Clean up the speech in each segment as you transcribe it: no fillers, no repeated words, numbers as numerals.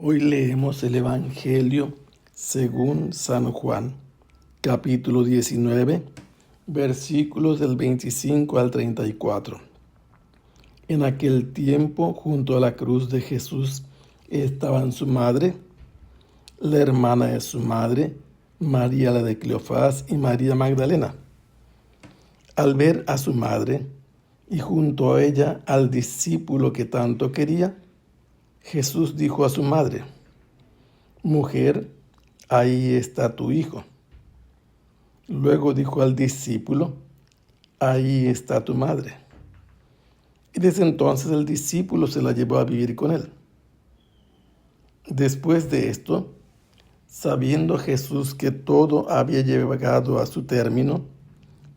Hoy leemos el Evangelio según San Juan, capítulo 19, versículos del 25 al 34. En aquel tiempo, junto a la cruz de Jesús, estaban su madre, la hermana de su madre, María la de Cleofás y María Magdalena. Al ver a su madre y junto a ella al discípulo que tanto quería, Jesús dijo a su madre: «Mujer, ahí está tu hijo». Luego dijo al discípulo: «Ahí está tu madre». Y desde entonces el discípulo se la llevó a vivir con él. Después de esto, sabiendo Jesús que todo había llegado a su término,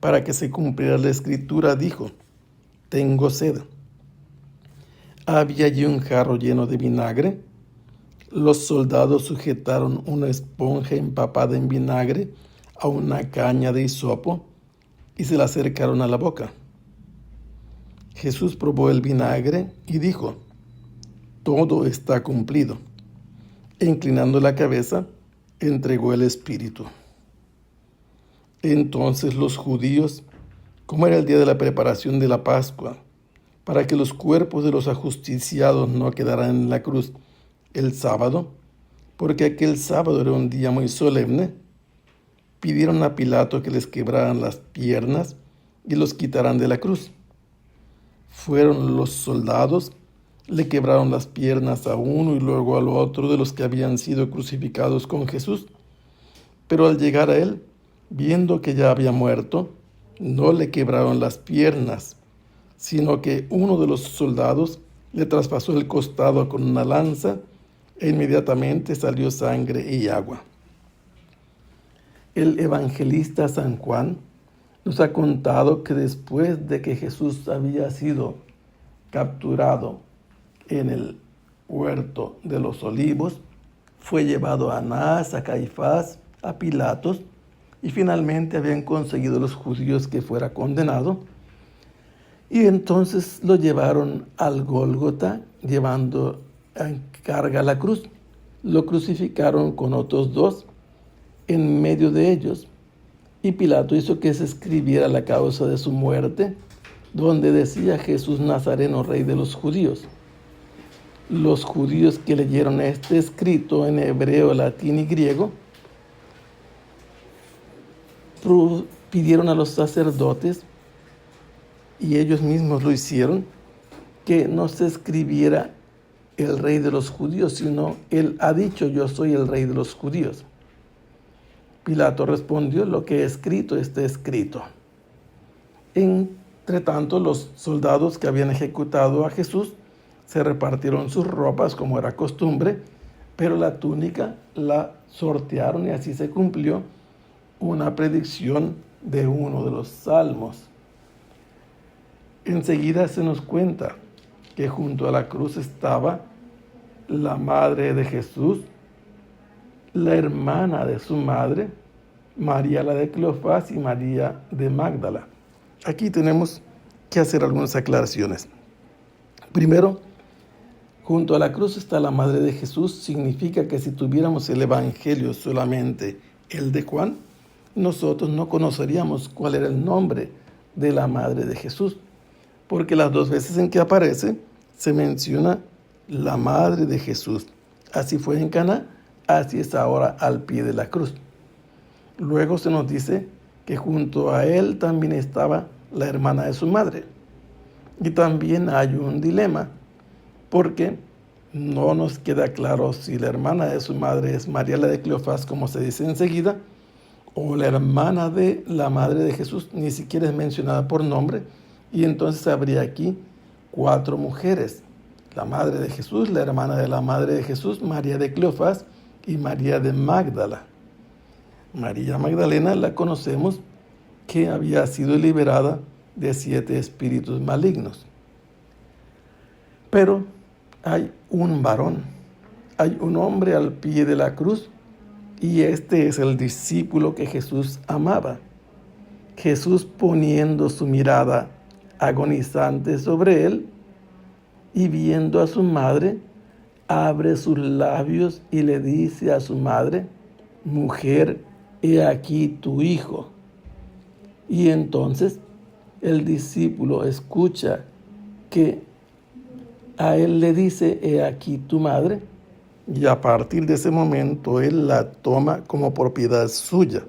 para que se cumpliera la escritura, dijo: «Tengo sed». Había allí un jarro lleno de vinagre. Los soldados sujetaron una esponja empapada en vinagre a una caña de hisopo y se la acercaron a la boca. Jesús probó el vinagre y dijo: «Todo está cumplido». E inclinando la cabeza, entregó el espíritu. Entonces los judíos, como era el día de la preparación de la Pascua, para que los cuerpos de los ajusticiados no quedaran en la cruz el sábado, porque aquel sábado era un día muy solemne, pidieron a Pilato que les quebraran las piernas y los quitaran de la cruz. Fueron los soldados, le quebraron las piernas a uno y luego al otro de los que habían sido crucificados con Jesús. Pero al llegar a él, viendo que ya había muerto, no le quebraron las piernas, sino que uno de los soldados le traspasó el costado con una lanza e inmediatamente salió sangre y agua. El evangelista San Juan nos ha contado que después de que Jesús había sido capturado en el huerto de los Olivos, fue llevado a Anás, a Caifás, a Pilatos, y finalmente habían conseguido los judíos que fuera condenado. Y entonces lo llevaron al Gólgota, llevando en carga la cruz. Lo crucificaron con otros dos en medio de ellos. Y Pilato hizo que se escribiera la causa de su muerte, donde decía: Jesús Nazareno, rey de los judíos. Los judíos que leyeron este escrito en hebreo, latín y griego, pidieron a los sacerdotes, y ellos mismos lo hicieron, que no se escribiera el rey de los judíos, sino él ha dicho: yo soy el rey de los judíos. Pilato respondió: lo que he escrito está escrito. Entre tanto, los soldados que habían ejecutado a Jesús se repartieron sus ropas como era costumbre, pero la túnica la sortearon, y así se cumplió una predicción de uno de los salmos. Enseguida se nos cuenta que junto a la cruz estaba la madre de Jesús, la hermana de su madre, María la de Cleofás y María de Magdala. Aquí tenemos que hacer algunas aclaraciones. Primero, junto a la cruz está la madre de Jesús. Significa que si tuviéramos el Evangelio solamente el de Juan, nosotros no conoceríamos cuál era el nombre de la madre de Jesús, porque las dos veces en que aparece se menciona la madre de Jesús. Así fue en Caná, así es ahora al pie de la cruz. Luego se nos dice que junto a él también estaba la hermana de su madre. Y también hay un dilema, porque no nos queda claro si la hermana de su madre es María la de Cleofás, como se dice enseguida, o la hermana de la madre de Jesús, ni siquiera es mencionada por nombre. Y entonces habría aquí 4 mujeres: la madre de Jesús, la hermana de la madre de Jesús, María de Cleofás y María de Magdala. María Magdalena la conocemos que había sido liberada de 7 espíritus malignos. Pero hay un varón, hay un hombre al pie de la cruz, y este es el discípulo que Jesús amaba. Jesús, poniendo su mirada agonizante sobre él y viendo a su madre, abre sus labios y le dice a su madre: mujer, he aquí tu hijo. Y entonces el discípulo escucha que a él le dice: he aquí tu madre. Y a partir de ese momento él la toma como propiedad suya.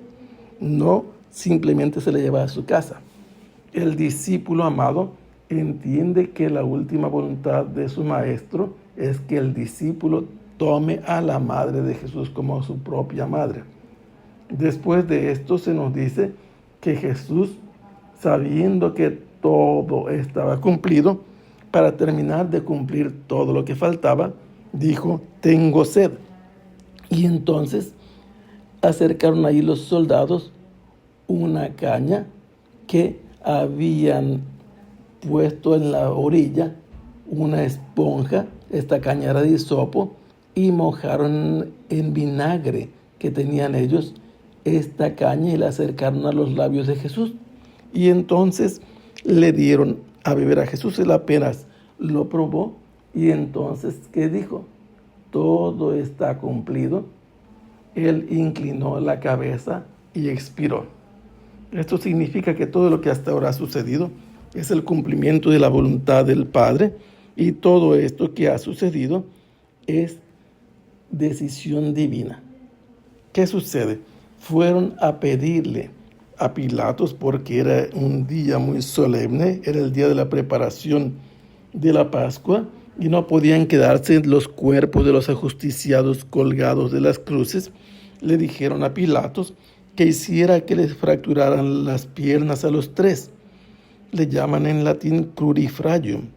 No simplemente se la lleva a su casa. El discípulo amado entiende que la última voluntad de su maestro es que el discípulo tome a la madre de Jesús como su propia madre. Después de esto se nos dice que Jesús, sabiendo que todo estaba cumplido, para terminar de cumplir todo lo que faltaba, dijo: tengo sed. Y entonces acercaron ahí los soldados una caña que habían puesto en la orilla, una esponja, esta caña era de hisopo, y mojaron en vinagre que tenían ellos esta caña y la acercaron a los labios de Jesús. Y entonces le dieron a beber a Jesús. Él apenas lo probó y entonces, ¿qué dijo? Todo está cumplido. Él inclinó la cabeza y expiró. Esto significa que todo lo que hasta ahora ha sucedido es el cumplimiento de la voluntad del Padre, y todo esto que ha sucedido es decisión divina. ¿Qué sucede? Fueron a pedirle a Pilatos, porque era un día muy solemne, era el día de la preparación de la Pascua, y no podían quedarse los cuerpos de los ajusticiados colgados de las cruces. Le dijeron a Pilatos que hiciera que les fracturaran las piernas a los tres. Le llaman en latín crurifragium.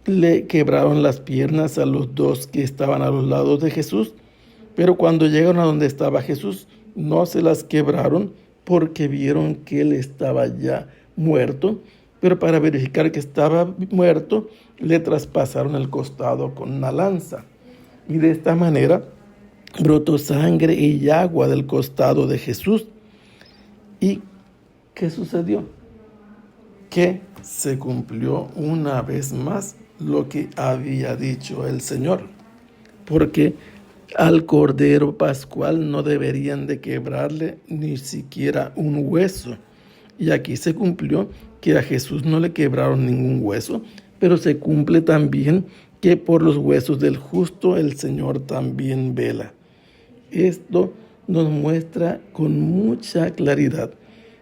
Le quebraron las piernas a los dos que estaban a los lados de Jesús, pero cuando llegaron a donde estaba Jesús, no se las quebraron porque vieron que él estaba ya muerto, pero para verificar que estaba muerto, le traspasaron el costado con una lanza. Y de esta manera brotó sangre y agua del costado de Jesús. ¿Y qué sucedió? Que se cumplió una vez más lo que había dicho el Señor, porque al Cordero Pascual no deberían de quebrarle ni siquiera un hueso. Y aquí se cumplió que a Jesús no le quebraron ningún hueso, pero se cumple también que por los huesos del justo el Señor también vela. Esto nos muestra con mucha claridad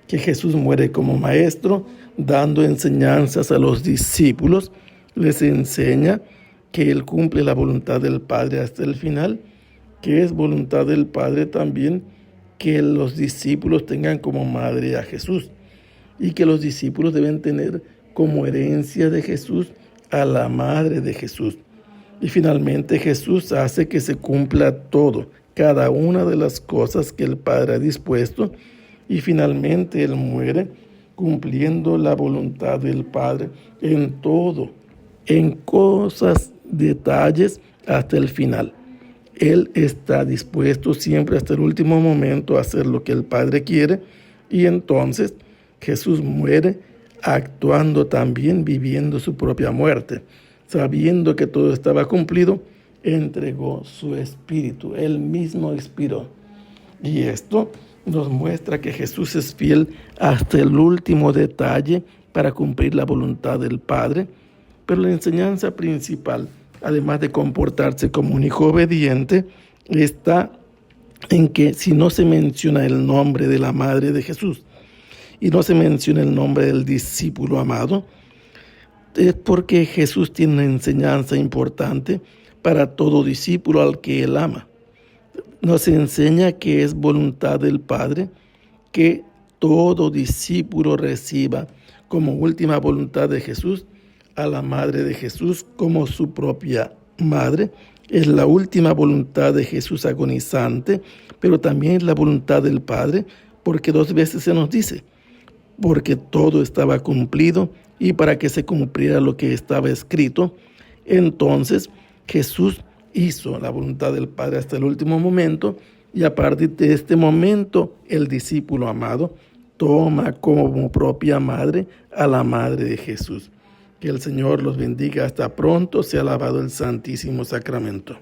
que Jesús muere como maestro, dando enseñanzas a los discípulos, les enseña que Él cumple la voluntad del Padre hasta el final, que es voluntad del Padre también que los discípulos tengan como madre a Jesús, y que los discípulos deben tener como herencia de Jesús a la madre de Jesús. Y finalmente Jesús hace que se cumpla todo, cada una de las cosas que el Padre ha dispuesto, y finalmente Él muere cumpliendo la voluntad del Padre en todo, en cosas, detalles, hasta el final. Él está dispuesto siempre hasta el último momento a hacer lo que el Padre quiere, y entonces Jesús muere actuando también, viviendo su propia muerte. Sabiendo que todo estaba cumplido, entregó su espíritu, Él mismo expiró. Y esto nos muestra que Jesús es fiel hasta el último detalle para cumplir la voluntad del Padre. Pero la enseñanza principal, además de comportarse como un hijo obediente, está en que si no se menciona el nombre de la madre de Jesús y no se menciona el nombre del discípulo amado, es porque Jesús tiene una enseñanza importante para todo discípulo al que Él ama. Nos enseña que es voluntad del Padre que todo discípulo reciba como última voluntad de Jesús a la madre de Jesús como su propia madre. Es la última voluntad de Jesús agonizante, pero también es la voluntad del Padre, porque 2 veces se nos dice, porque todo estaba cumplido y para que se cumpliera lo que estaba escrito. Entonces Jesús hizo la voluntad del Padre hasta el último momento, y a partir de este momento el discípulo amado toma como propia madre a la madre de Jesús. Que el Señor los bendiga. Hasta pronto. Sea alabado el Santísimo Sacramento.